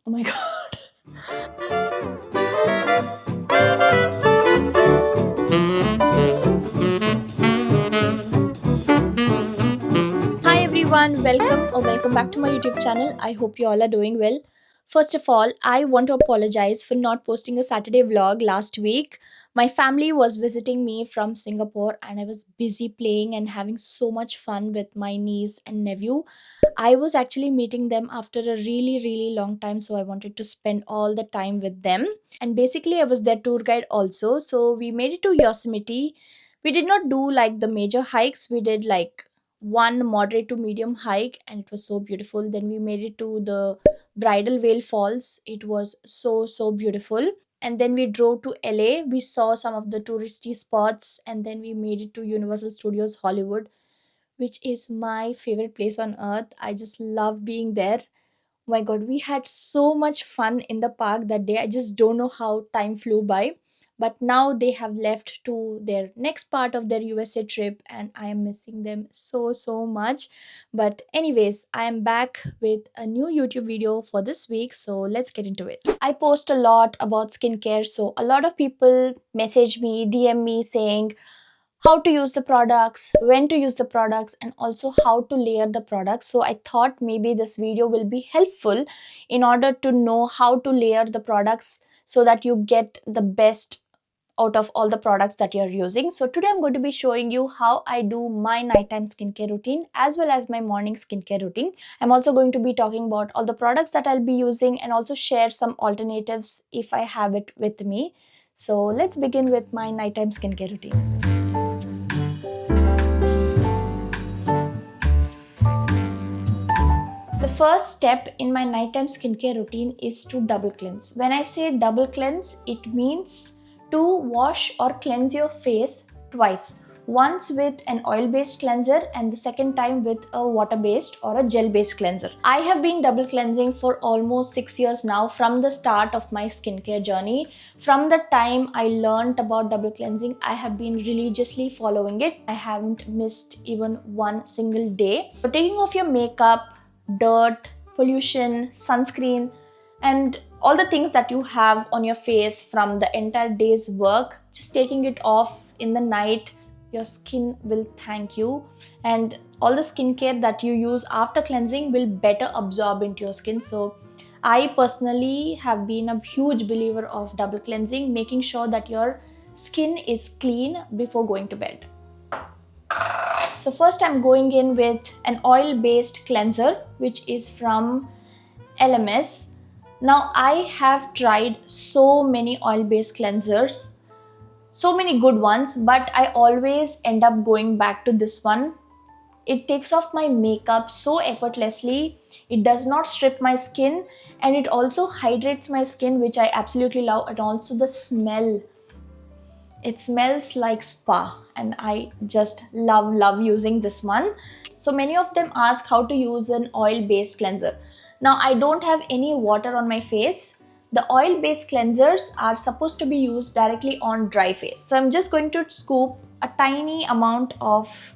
Oh my god. Hi everyone, welcome back to my YouTube channel. I hope you all are doing well. First of all, I want to apologize for not posting a Saturday vlog last week. My family was visiting me from Singapore and I was busy playing and having so much fun with my niece and nephew. I was actually meeting them after a really long time, so I wanted to spend all the time with them. And basically, I was their tour guide also. So we made it to Yosemite. We did not do like the major hikes, we did like one moderate to medium hike, and it was so beautiful. Then we made it to the Bridal Veil Falls. It was so beautiful. And then we drove to LA. We saw some of the touristy spots, and then we made it to Universal Studios Hollywood, which is my favorite place on earth. I just love being there. Oh my god, we had so much fun in the park that day. I just don't know how time flew by. But now they have left to their next part of their USA trip, and I am missing them so much. But, anyways, I am back with a new YouTube video for this week, so let's get into it. I post a lot about skincare, so a lot of people message me, DM me saying, how to use the products, when to use the products, and also how to layer the products. So I thought maybe this video will be helpful in order to know how to layer the products so that you get the best out of all the products that you're using. So today I'm going to be showing you how I do my nighttime skincare routine as well as my morning skincare routine. I'm also going to be talking about all the products that I'll be using and also share some alternatives if I have it with me. So let's begin with my nighttime skincare routine. The first step in my nighttime skincare routine is to double cleanse. When I say double cleanse, it means to wash or cleanse your face twice. Once with an oil-based cleanser and the second time with a water-based or a gel-based cleanser. I have been double cleansing for almost 6 years now from the start of my skincare journey. From the time I learned about double cleansing, I have been religiously following it. I haven't missed even one single day. So taking off your makeup, dirt, pollution, sunscreen, and all the things that you have on your face from the entire day's work, just taking it off in the night, your skin will thank you, and all the skincare that you use after cleansing will better absorb into your skin. So I personally have been a huge believer of double cleansing, making sure that your skin is clean before going to bed. So first I'm going in with an oil-based cleanser, which is from LMS. Now I have tried so many oil-based cleansers, so many good ones, but I always end up going back to this one. It takes off my makeup so effortlessly, it does not strip my skin, and it also hydrates my skin, which I absolutely love, and also the smell. It smells like spa and I just love using this one. So many of them ask how to use an oil-based cleanser. Now I don't have any water on my face. The oil-based cleansers are supposed to be used directly on dry face. So I'm just going to scoop a tiny amount of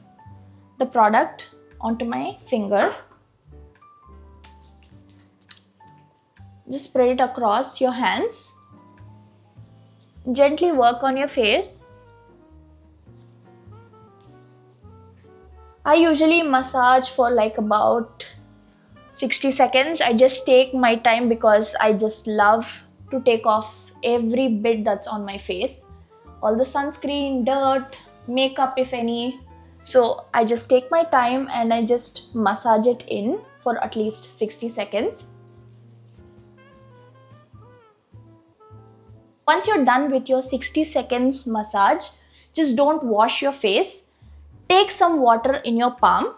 the product onto my finger. Just spread it across your hands. Gently work on your face. I usually massage for like about 60 seconds. I just take my time because I just love to take off every bit that's on my face. All the sunscreen, dirt, makeup if any. So I just take my time and I just massage it in for at least 60 seconds. Once you're done with your 60 seconds massage, just don't wash your face. Take some water in your palm.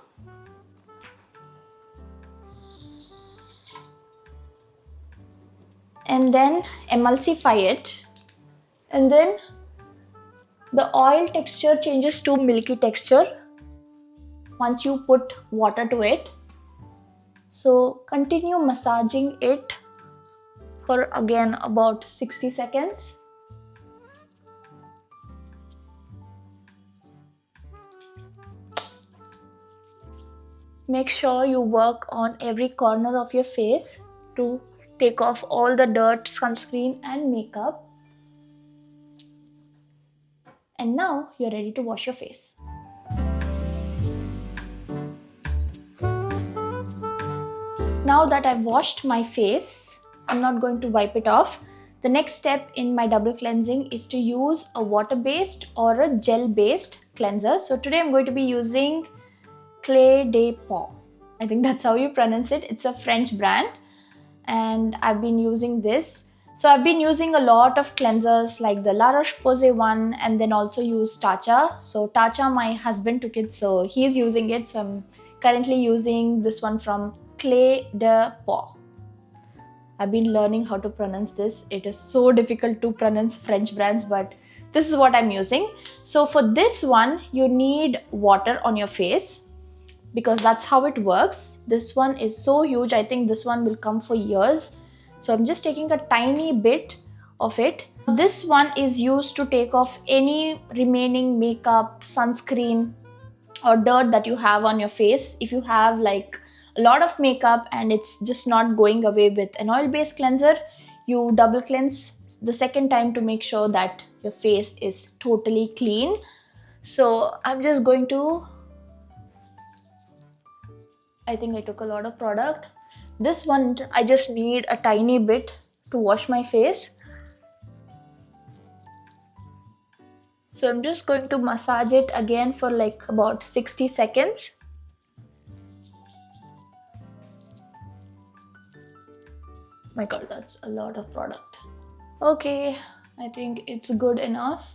And then emulsify it. And then the oil texture changes to milky texture once you put water to it. So continue massaging it for again about 60 seconds. Make sure you work on every corner of your face to take off all the dirt, sunscreen and makeup. And now you're ready to wash your face. Now that I've washed my face, I'm not going to wipe it off. The next step in my double cleansing is to use a water-based or a gel-based cleanser. So today I'm going to be using Clé de Peau. I think that's how you pronounce it. It's a French brand and I've been using this. So I've been using a lot of cleansers like the La Roche-Posay one, and then also use Tatcha. So Tatcha, my husband took it, so he's using it. So I'm currently using this one from Clé de Peau. I've been learning how to pronounce this. It is so difficult to pronounce French brands, but this is what I'm using. So for this one, you need water on your face because that's how it works. This one is so huge. I think this one will come for years. So I'm just taking a tiny bit of it. This one is used to take off any remaining makeup, sunscreen or dirt that you have on your face. If you have like a lot of makeup and it's just not going away with an oil-based cleanser, you double cleanse the second time to make sure that your face is totally clean. So I'm just going to, I think I took a lot of product. This one, I just need a tiny bit to wash my face. So I'm just going to massage it again for like about 60 seconds. My god, that's a lot of product. Okay, I think it's good enough.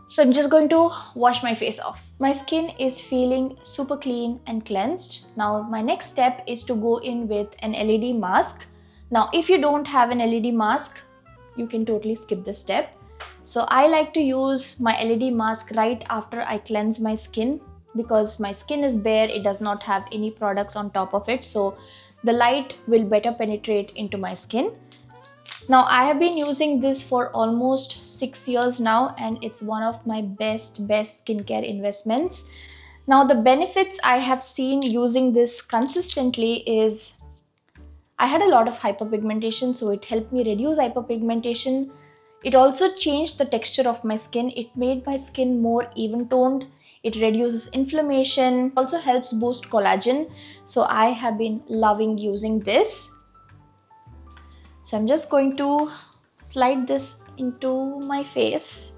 So I'm just going to wash my face off. My skin is feeling super clean and cleansed. Now my next step is to go in with an LED mask. Now if you don't have an LED mask, you can totally skip this step. So I like to use my LED mask right after I cleanse my skin because my skin is bare, it does not have any products on top of it. So the light will better penetrate into my skin. Now I have been using this for almost 6 years now and it's one of my best skincare investments. Now the benefits I have seen using this consistently is I had a lot of hyperpigmentation, so it helped me reduce hyperpigmentation. It also changed the texture of my skin. It made my skin more even toned. It reduces inflammation, also helps boost collagen. So I have been loving using this. So I'm just going to slide this into my face.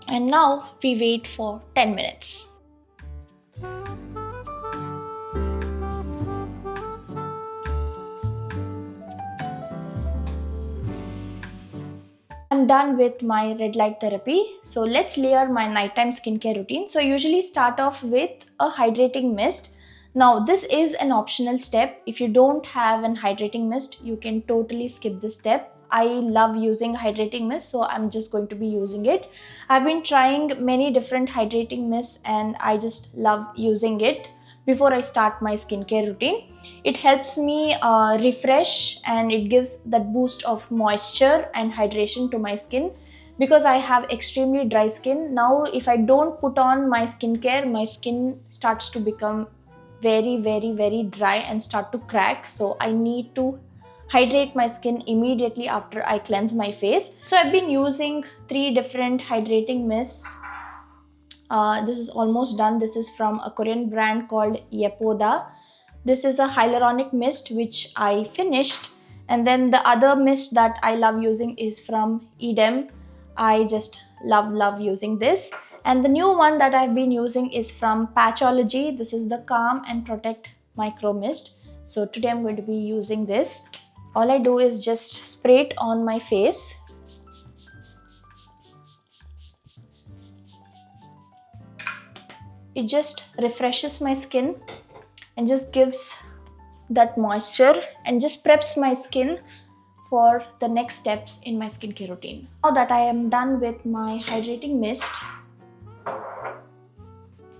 And now we wait for 10 minutes. I'm done with my red light therapy. So let's layer my nighttime skincare routine. So I usually start off with a hydrating mist. Now this is an optional step. If you don't have an hydrating mist, you can totally skip this step. I love using hydrating mist, so I'm just going to be using it. I've been trying many different hydrating mists and I just love using it before I start my skincare routine. It helps me refresh and it gives that boost of moisture and hydration to my skin because I have extremely dry skin. Now if I don't put on my skincare, my skin starts to become very dry and start to crack. So I need to hydrate my skin immediately after I cleanse my face. So I've been using 3 different hydrating mists. This is almost done. This is from a Korean brand called Yepoda. This is a hyaluronic mist which I finished, and then the other mist that I love using is from Edem. I just love using this. And the new one that I've been using is from Patchology. This is the Calm and Protect Micro Mist. So today I'm going to be using this. All I do is just spray it on my face. It just refreshes my skin and just gives that moisture and just preps my skin for the next steps in my skincare routine. Now that I am done with my hydrating mist,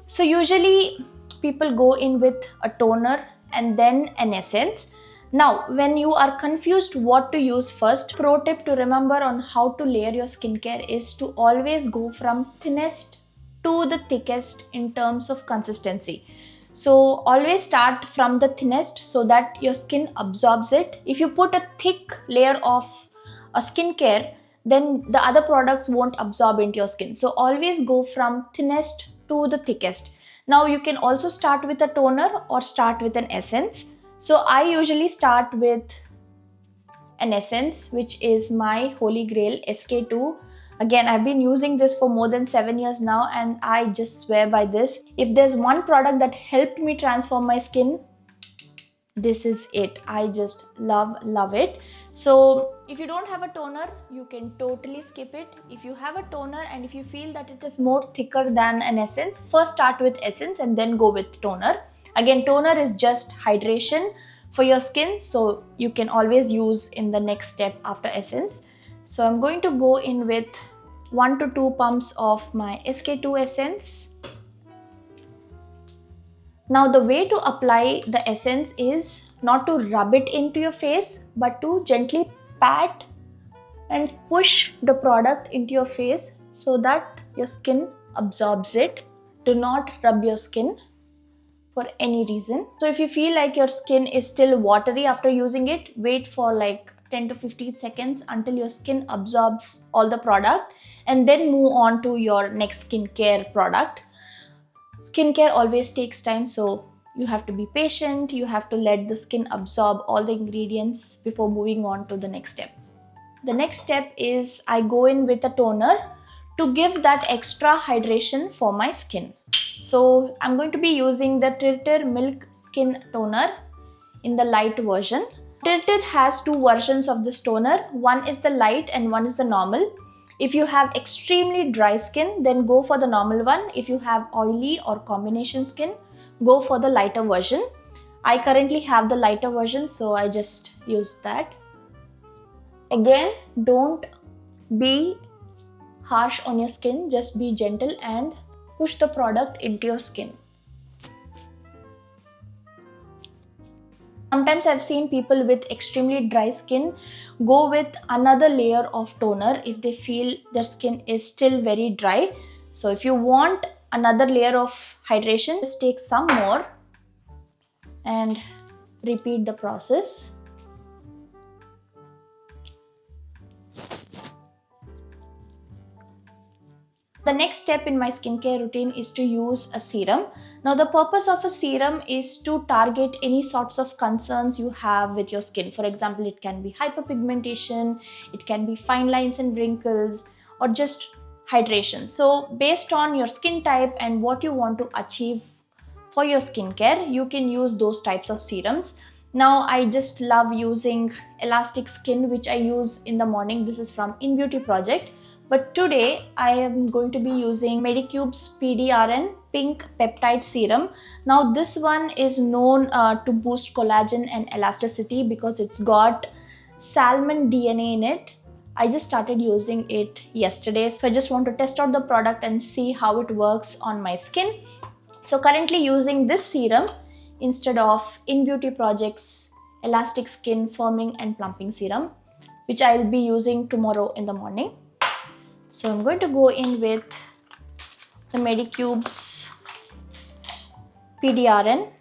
so usually people go in with a toner and then an essence. Now, when you are confused what to use first, pro tip to remember on how to layer your skincare is to always go from thinnest to the thickest in terms of consistency. So always start from the thinnest so that your skin absorbs it. If you put a thick layer of a skincare, then the other products won't absorb into your skin. So always go from thinnest to the thickest. Now you can also start with a toner or start with an essence. So I usually start with an essence, which is my holy grail, SK2. Again, I've been using this for more than 7 years now, and I just swear by this. If there's one product that helped me transform my skin, this is it. I just love it. So if you don't have a toner, you can totally skip it. If you have a toner and if you feel that it is more thicker than an essence, first start with essence and then go with toner. Again, toner is just hydration for your skin, so you can always use in the next step after essence. So I'm going to go in with 1 to 2 pumps of my SK2 essence. Now the way to apply the essence is not to rub it into your face, but to gently pat and push the product into your face so that your skin absorbs it. Do not rub your skin for any reason. So if you feel like your skin is still watery after using it, wait for like 10 to 15 seconds until your skin absorbs all the product, and then move on to your next skincare product. Skincare always takes time, so you have to be patient. You have to let the skin absorb all the ingredients before moving on to the next step. The next step is I go in with a toner to give that extra hydration for my skin. So I'm going to be using the Tirtir Milk Skin Toner in the light version. Tirtir has 2 versions of this toner. One is the light and one is the normal. If you have extremely dry skin, then go for the normal one. If you have oily or combination skin, go for the lighter version. I currently have the lighter version, so I just use that. Again, don't be harsh on your skin, just be gentle and push the product into your skin. Sometimes I've seen people with extremely dry skin go with another layer of toner if they feel their skin is still very dry. So if you want another layer of hydration, just take some more and repeat the process. The next step in my skincare routine is to use a serum. Now the purpose of a serum is to target any sorts of concerns you have with your skin. For example, it can be hyperpigmentation, it can be fine lines and wrinkles, or just hydration. So based on your skin type and what you want to achieve for your skincare, you can use those types of serums. Now I just love using Elastic Skin, which I use in the morning. This is from In Beauty Project. But today I am going to be using Medicube's PDRN Pink Peptide Serum. Now this one is known to boost collagen and elasticity because it's got salmon DNA in it. I just started using it yesterday, so I just want to test out the product and see how it works on my skin. So currently using this serum instead of In Beauty Project's Elastic Skin Firming and Plumping Serum, which I will be using tomorrow in the morning. So I'm going to go in with the Medicube's PDRN.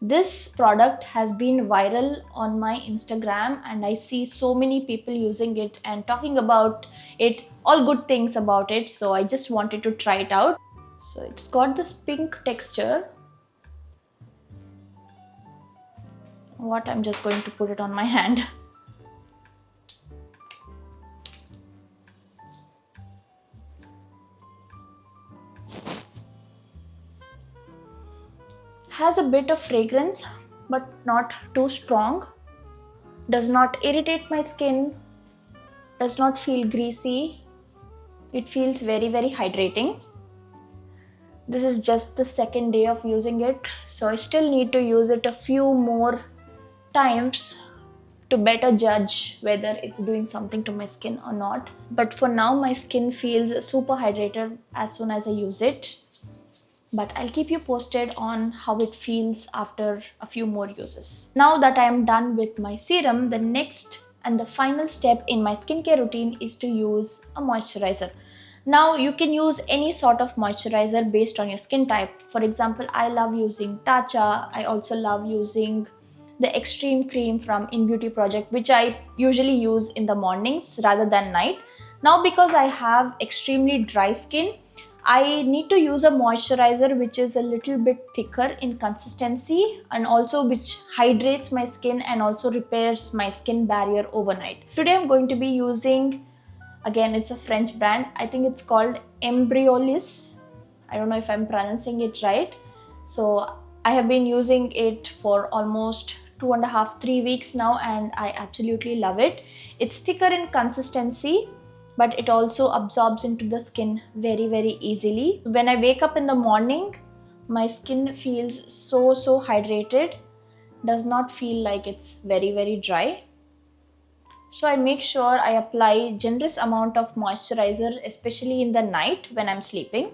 This product has been viral on my Instagram and I see so many people using it and talking about it, all good things about it. So I just wanted to try it out. So it's got this pink texture. I'm just going to put it on my hand. Has a bit of fragrance, but not too strong. Does not irritate my skin. Does not feel greasy. It feels very, very hydrating. This is just the second day of using it, so I still need to use it a few more times to better judge whether it's doing something to my skin or not. But for now, my skin feels super hydrated as soon as I use it. But I'll keep you posted on how it feels after a few more uses. Now that I am done with my serum, the next and the final step in my skincare routine is to use a moisturizer. Now you can use any sort of moisturizer based on your skin type. For example, I love using Tatcha. I also love using the Extreme Cream from In Beauty Project, which I usually use in the mornings rather than night. Now because I have extremely dry skin, I need to use a moisturizer which is a little bit thicker in consistency and also which hydrates my skin and also repairs my skin barrier overnight. Today I'm going to be using, again, it's a French brand. I think it's called Embryolis. I don't know if I'm pronouncing it right. So I have been using it for almost 2.5-3 weeks now and I absolutely love it. It's thicker in consistency, but it also absorbs into the skin very easily. When I wake up in the morning, my skin feels so hydrated. Does not feel like it's very dry. So I make sure I apply generous amount of moisturizer, especially in the night when I'm sleeping.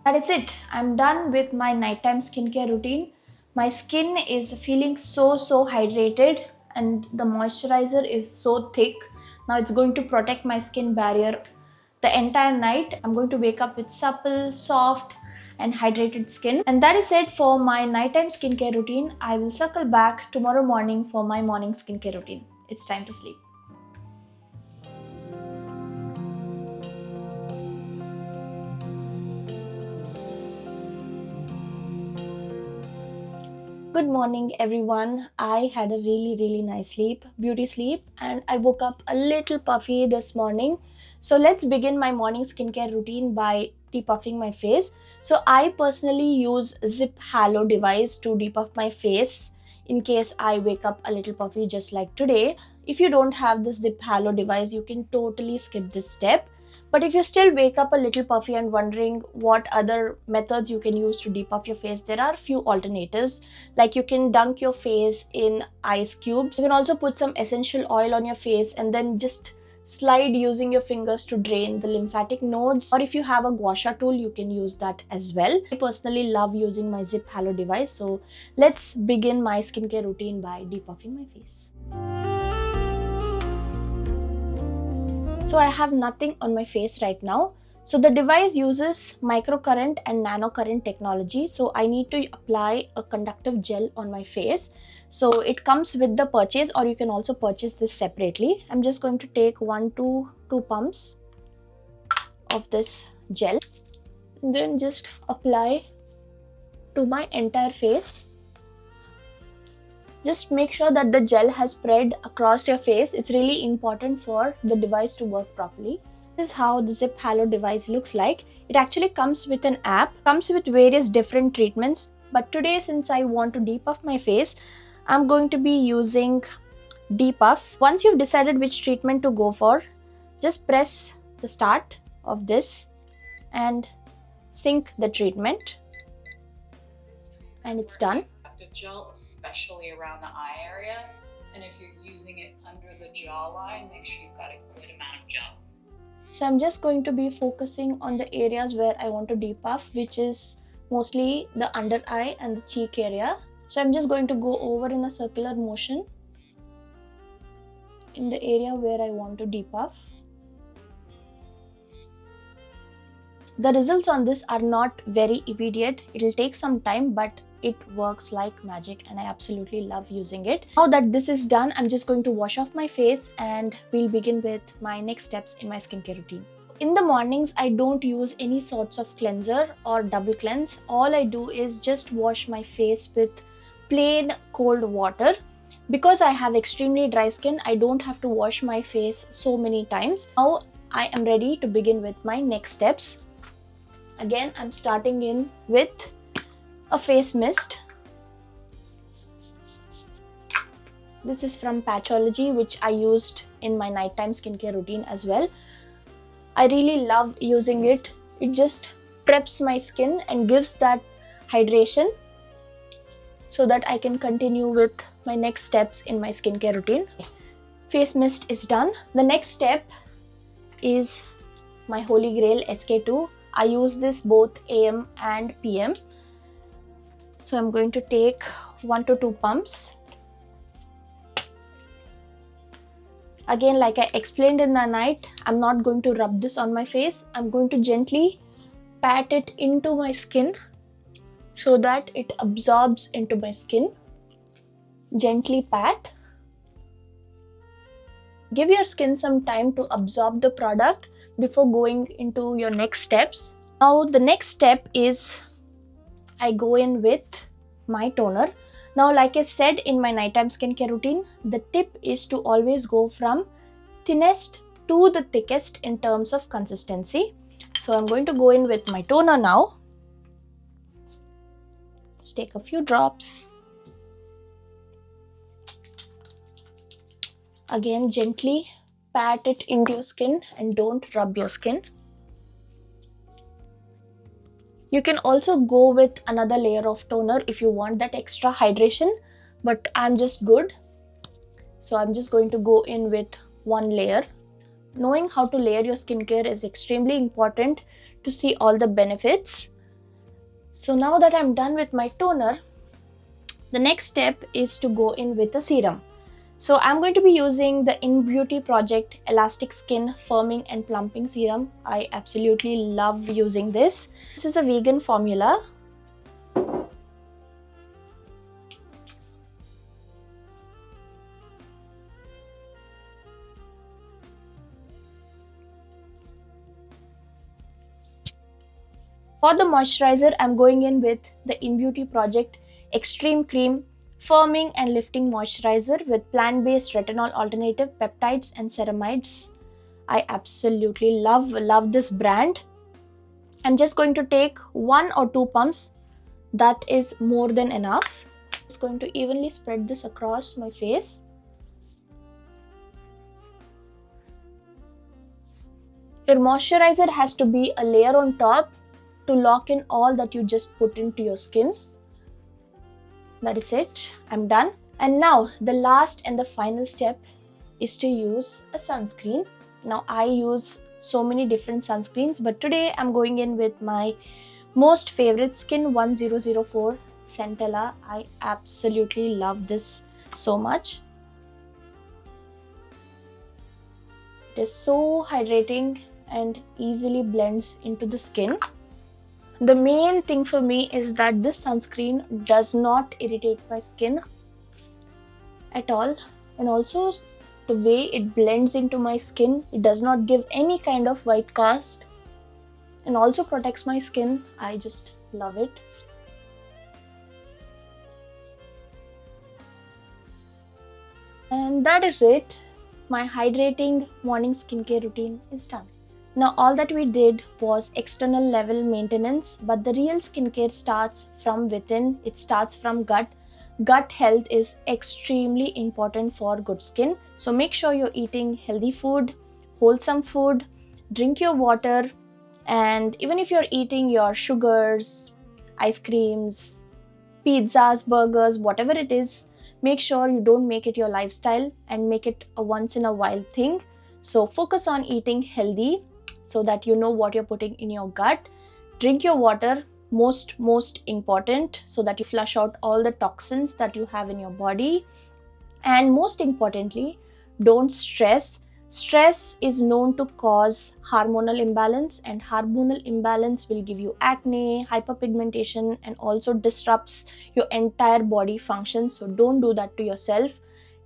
That is it. I'm done with my nighttime skincare routine. My skin is feeling so hydrated and the moisturizer is so thick. Now it's going to protect my skin barrier the entire night. I'm going to wake up with supple, soft and hydrated skin. And that is it for my nighttime skincare routine. I will circle back tomorrow morning for my morning skincare routine. It's time to sleep. Good morning everyone. I had a really nice sleep, beauty sleep, and I woke up a little puffy this morning. So let's begin my morning skincare routine by depuffing my face. So I personally use Zip Halo device to depuff my face in case I wake up a little puffy just like today. If you don't have this Zip Halo device, you can totally skip this step. But if you still wake up a little puffy and wondering what other methods you can use to depuff your face, there are a few alternatives. Like you can dunk your face in ice cubes. You can also put some essential oil on your face and then just slide using your fingers to drain the lymphatic nodes. Or if you have a gua sha tool, you can use that as well. I personally love using my Zip Halo device. So let's begin my skincare routine by depuffing my face. So I have nothing on my face right now. So the device uses microcurrent and nanocurrent technology. So I need to apply a conductive gel on my face. So it comes with the purchase, or you can also purchase this separately. I'm just going to take 1 to 2 pumps of this gel. And then just apply to my entire face. Just make sure that the gel has spread across your face. It's really important for the device to work properly. This is how the Zip Halo device looks like. It actually comes with an app, comes with various different treatments. But today, since I want to depuff my face, I'm going to be using depuff. Once you've decided which treatment to go for, just press the start of this and sync the treatment. And it's done. Gel, especially around the eye area, and if you're using it under the jawline, make sure you've got a good amount of gel. So I'm just going to be focusing on the areas where I want to depuff, which is mostly the under eye and the cheek area. So I'm just going to go over in a circular motion in the area where I want to depuff. The results on this are not very immediate. It'll take some time, but it works like magic and I absolutely love using it. Now that this is done, I'm just going to wash off my face and we'll begin with my next steps in my skincare routine. In the mornings, I don't use any sorts of cleanser or double cleanse. All I do is just wash my face with plain cold water. Because I have extremely dry skin, I don't have to wash my face so many times. Now I am ready to begin with my next steps. Again, I'm starting in with a face mist. This is from Patchology, which I used in my nighttime skincare routine as well. I really love using it. It just preps my skin and gives that hydration so that I can continue with my next steps in my skincare routine. Face mist is done. The next step is my holy grail SK2. I use this both AM and PM. So I'm going to take 1 to 2 pumps. Again, like I explained in the night, I'm not going to rub this on my face. I'm going to gently pat it into my skin so that it absorbs into my skin. Gently pat. Give your skin some time to absorb the product before going into your next steps. Now the next step is I go in with my toner. Now, like I said in my nighttime skincare routine, the tip is to always go from thinnest to the thickest in terms of consistency. So I'm going to go in with my toner now. Just take a few drops. Again, gently pat it into your skin and don't rub your skin. You can also go with another layer of toner if you want that extra hydration, but I'm just good. So I'm just going to go in with one layer. Knowing how to layer your skincare is extremely important to see all the benefits. So now that I'm done with my toner, the next step is to go in with a serum. So I'm going to be using the InBeauty Project Elastic Skin Firming and Plumping Serum. I absolutely love using this. This is a vegan formula. For the moisturizer, I'm going in with the InBeauty Project Extreme Cream Firming and Lifting Moisturizer with plant-based retinol alternative peptides and ceramides. I absolutely love this brand. I'm just going to take 1 or 2 pumps. That is more than enough. I'm just going to evenly spread this across my face. Your moisturizer has to be a layer on top to lock in all that you just put into your skin. That is it. I'm done. And now the last and the final step is to use a sunscreen. Now I use so many different sunscreens, but today I'm going in with my most favorite Skin 1004 Centella. I absolutely love this so much. It is so hydrating and easily blends into the skin. The main thing for me is that this sunscreen does not irritate my skin at all, and also the way it blends into my skin, it does not give any kind of white cast and also protects my skin. I just love it. And that is it. My hydrating morning skincare routine is done. Now all that we did was external level maintenance, but the real skincare starts from within. It starts from gut. Gut health is extremely important for good skin. So make sure you're eating healthy food, wholesome food, drink your water, and even if you're eating your sugars, ice creams, pizzas, burgers, whatever it is, make sure you don't make it your lifestyle and make it a once in a while thing. So focus on eating healthy so that you know what you're putting in your gut. Drink your water, most important, so that you flush out all the toxins that you have in your body. And most importantly, don't stress. Stress is known to cause hormonal imbalance, and hormonal imbalance will give you acne, hyperpigmentation, and also disrupts your entire body function. So don't do that to yourself.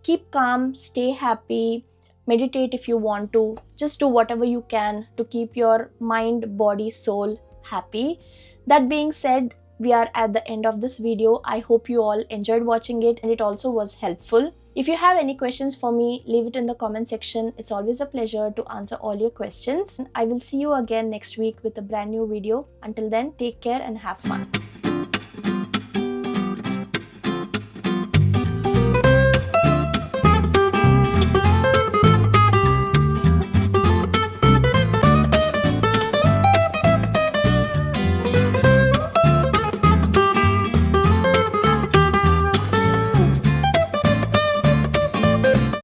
Keep calm, stay happy, meditate if you want to. Just do whatever you can to keep your mind, body, soul happy. That being said, we are at the end of this video. I hope you all enjoyed watching it and it also was helpful. If you have any questions for me, leave it in the comment section. It's always a pleasure to answer all your questions. I will see you again next week with a brand new video. Until then, take care and have fun.